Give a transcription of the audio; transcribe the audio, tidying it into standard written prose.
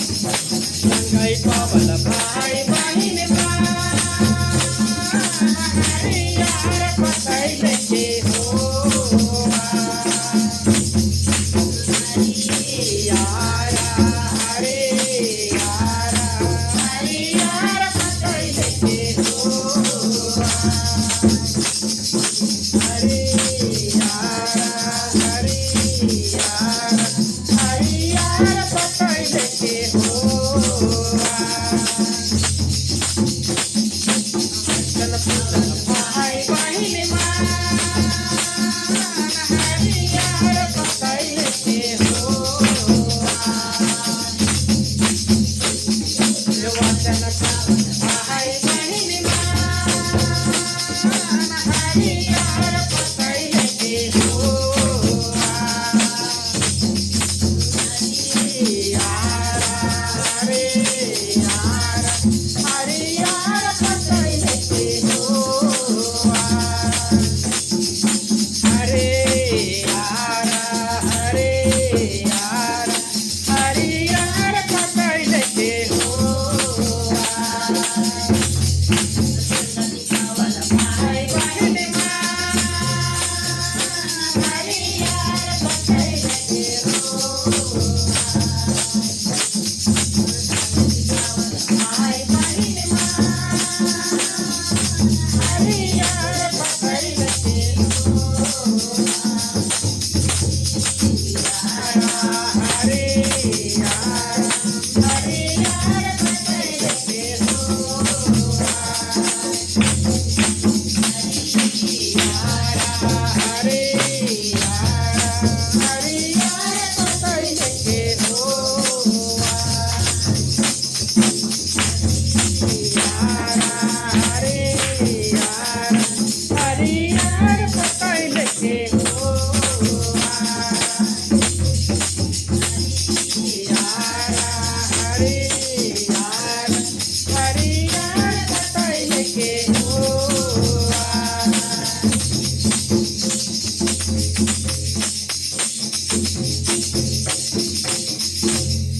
गंगाई पावन भाई बहिन बा हरियार पतैले के होवा हरियारा हरियारा हरियार पतैले के होवा हरियारा हरियारा हरियार पतैले के होवा चल पूजन भाई बहिन मान हरियार पतैले के होवा वचन भाई बहिन मान हरियार पतैले के होवा हरियारा हरियारा हरियार पतैले के होवा हरियारा हरियारा हरियार पतैले के होवा भाई बहिन मान हरियार पतैले के भाई बहिन हरियार पतैले के हरियारा हरियारा